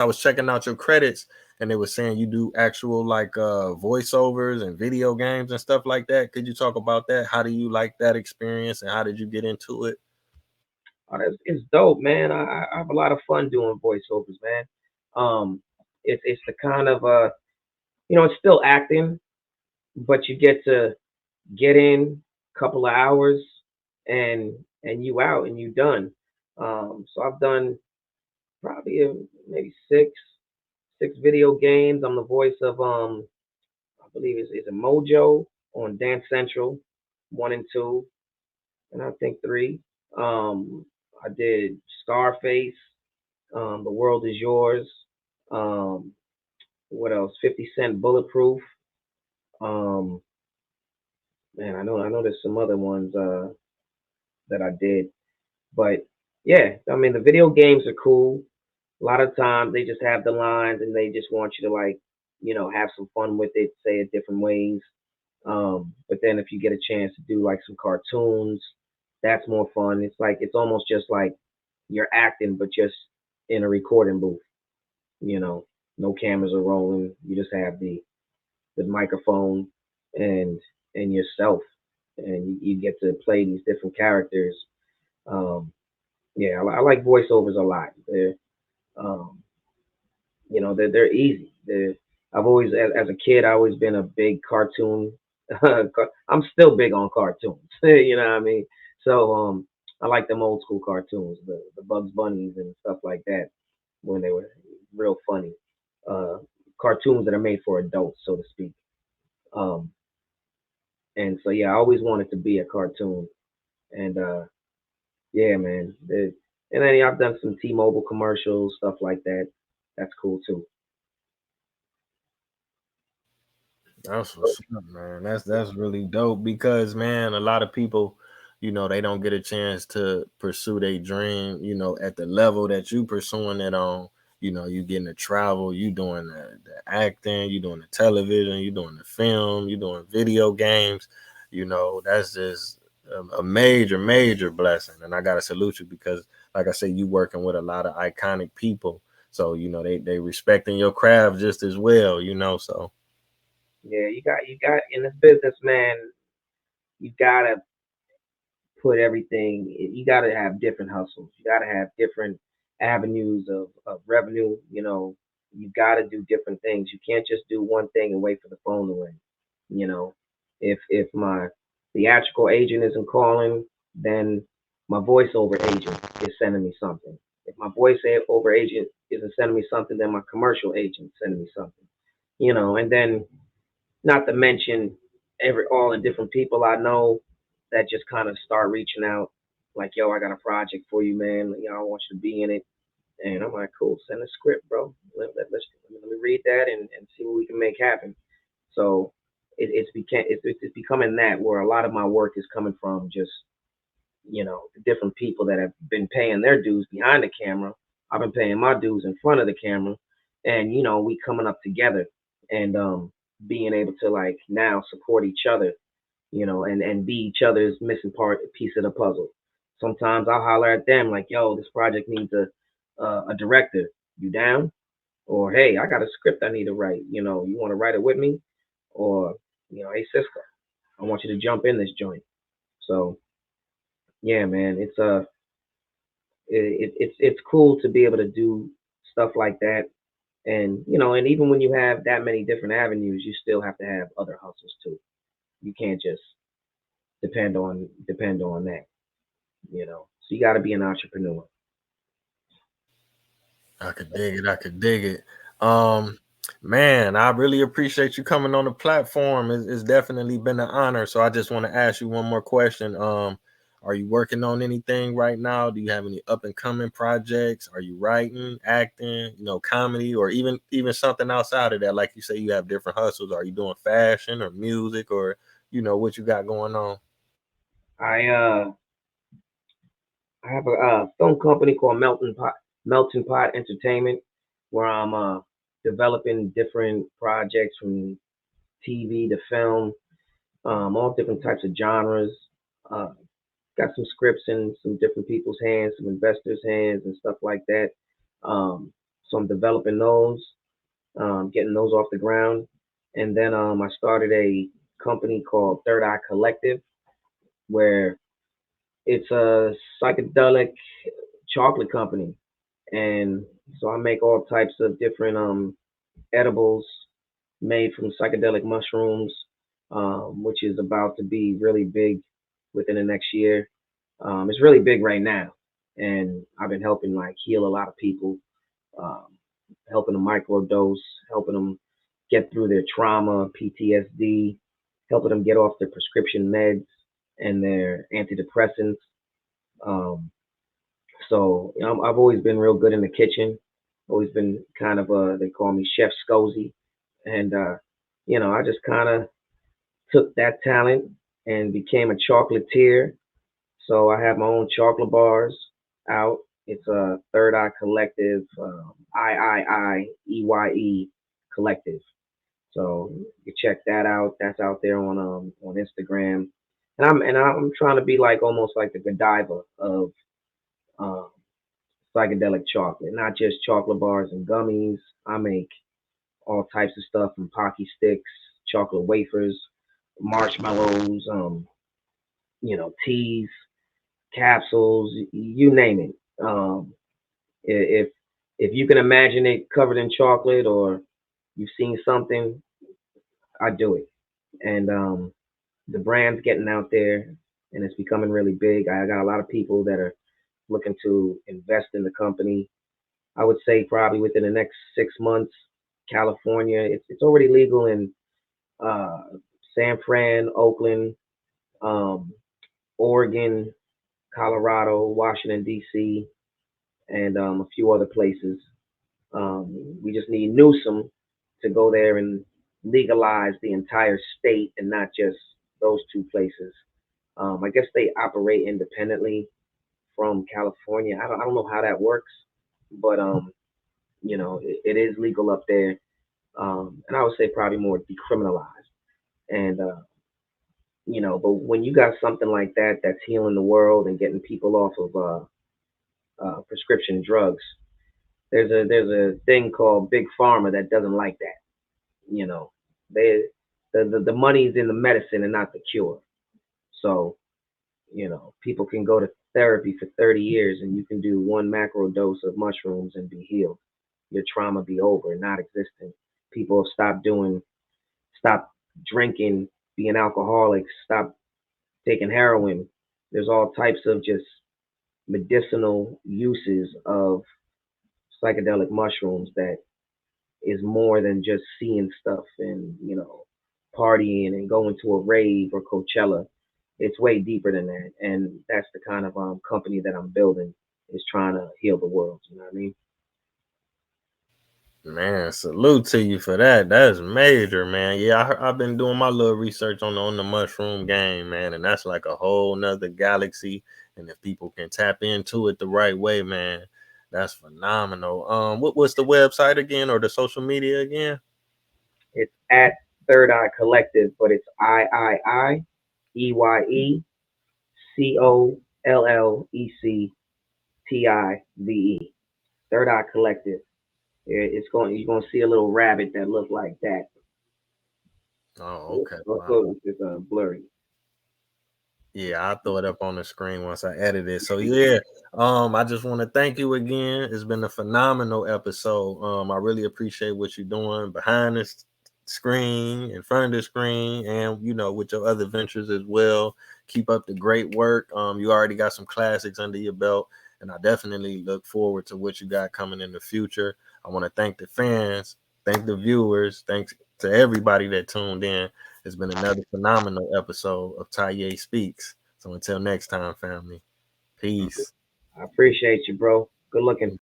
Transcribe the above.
I was checking out your credits, and they were saying you do actual like voiceovers and video games and stuff like that. Could you talk about that? How do you like that experience, and how did you get into it? Oh, it's dope, man. I have a lot of fun doing voiceovers, man. Um, it's the kind of it's still acting, but you get to get in a couple of hours and you out and you done. So I've done probably maybe six video games. I'm the voice of I believe it's a Mojo on Dance Central, 1 and 2, and I think 3. Um, I did Scarface, The World Is Yours. Um, what else? 50 Cent Bulletproof. Um, man, I know there's some other ones that I did, but yeah, I mean the video games are cool. A lot of times they just have the lines and they just want you to like, have some fun with it, say it different ways. But then if you get a chance to do like some cartoons, that's more fun. It's like it's almost just like you're acting, but just in a recording booth. You know, no cameras are rolling. You just have the microphone and yourself, and you get to play these different characters. Um, yeah, I like voiceovers a lot. Um, they're easy. I've always, as a kid, I always been a big cartoon. I'm still big on cartoons. You know what I mean? So I like them old school cartoons, the Bugs Bunnies and stuff like that, when they were real funny. Uh, Cartoons that are made for adults, so to speak. Um, and so yeah, I always wanted to be a cartoon. And yeah, man. And then I've done some T-Mobile commercials, stuff like that. That's cool too. That's what's up, man. That's really dope because man, a lot of people, they don't get a chance to pursue their dream, at the level that you pursuing it on. You getting to travel, you doing the acting, you doing the television, you doing the film, you doing video games. That's just a major, major blessing. And I gotta salute you because, like I say, you working with a lot of iconic people. So, they respecting your craft just as well, so Yeah, you got in this business, man. You gotta put everything. You gotta have different hustles. You gotta have different avenues of revenue. You gotta do different things. You can't just do one thing and wait for the phone to ring. You know, if my theatrical agent isn't calling, then my voiceover agent is sending me something. If my voiceover agent isn't sending me something, then my commercial agent is sending me something. And then not to mention all the different people I know that just kind of start reaching out, like, yo, I got a project for you, man. I want you to be in it. And I'm like, cool, send a script, bro. Let me read that and see what we can make happen. So it's becoming that where a lot of my work is coming from just the different people that have been paying their dues behind the camera. I've been paying my dues in front of the camera, and we coming up together and being able to like now support each other, and be each other's missing piece of the puzzle. Sometimes I'll holler at them like, "Yo, this project needs a director. You down?" Or, "Hey, I got a script I need to write. You want to write it with me?" Or, "Hey, Cisco, I want you to jump in this joint." So yeah, man, it's cool to be able to do stuff like that. And and even when you have that many different avenues, you still have to have other hustles too. You can't just depend on that. So you got to be an entrepreneur. I could dig it. I could dig it. Um, Man, I really appreciate you coming on the platform. It's definitely been an honor. So I just want to ask you one more question. Are you working on anything right now? Do you have any up and coming projects? Are you writing, acting, comedy, or even something outside of that? Like you say, you have different hustles. Are you doing fashion or music or what you got going on? I have a film company called Melting Pot Entertainment, where I'm developing different projects from TV to film, all different types of genres. Uh, got some scripts in some different people's hands, some investors' hands, and stuff like that. Um, So I'm developing those, getting those off the ground. And then I started a company called Third Eye Collective, where it's a psychedelic chocolate company. And so I make all types of different edibles made from psychedelic mushrooms, which is about to be really big within the next year. It's really big right now, and I've been helping like heal a lot of people, um, helping them microdose, helping them get through their trauma, PTSD, helping them get off their prescription meds and their antidepressants. Um, so I've always been real good in the kitchen. Always been kind of they call me Chef Scozy, and I just kind of took that talent and became a chocolatier. So I have my own chocolate bars out. It's a Third Eye Collective, IIIEYE Collective. So you check that out. That's out there on Instagram. And I'm trying to be like almost like the Godiva of um, psychedelic chocolate, not just chocolate bars and gummies. I make all types of stuff from Pocky sticks, chocolate wafers, marshmallows, teas, capsules, you name it. If if you can imagine it covered in chocolate or you've seen something, I do it. And the brand's getting out there and it's becoming really big. I got a lot of people that are looking to invest in the company. I would say probably within the next 6 months, California, it's already legal in uh, San Fran, Oakland, um, Oregon, Colorado, Washington D.C., and a few other places. We just need Newsom to go there and legalize the entire state and not just those two places. I guess they operate independently from California. I don't know how that works, but it is legal up there, and I would say probably more decriminalized. And but when you got something like that that's healing the world and getting people off of prescription drugs, there's a thing called big pharma that doesn't like that. You know, they the money's in the medicine and not the cure. So people can go to therapy for 30 years and you can do one macro dose of mushrooms and be healed. Your trauma be over, not existent. People have stop drinking, being alcoholics, stop taking heroin. There's all types of just medicinal uses of psychedelic mushrooms that is more than just seeing stuff and partying and going to a rave or Coachella. It's way deeper than that, and that's the kind of company that I'm building is trying to heal the world. You know what I mean? Man, salute to you for that. That's major, man. Yeah, I've been doing my little research on the mushroom game, man, and that's like a whole nother galaxy. And if people can tap into it the right way, man, that's phenomenal. What's the website again, or the social media again? It's at Third Eye Collective, but it's IIIEYECOLLECTIVE. Third Eye Collective. It's going. You're going to see a little rabbit that look like that. Oh, okay. Wow. Also, it's blurry. Yeah, I'll throw it up on the screen once I edit it. So yeah, I just want to thank you again. It's been a phenomenal episode. I really appreciate what you're doing behind this screen, in front of the screen, and with your other ventures as well. Keep up the great work. You already got some classics under your belt, and I definitely look forward to what you got coming in the future. I want to thank the fans, thank the viewers, thanks to everybody that tuned in. It's been another phenomenal episode of Taye Speaks. So until next time, family, peace. I appreciate you, bro. Good looking.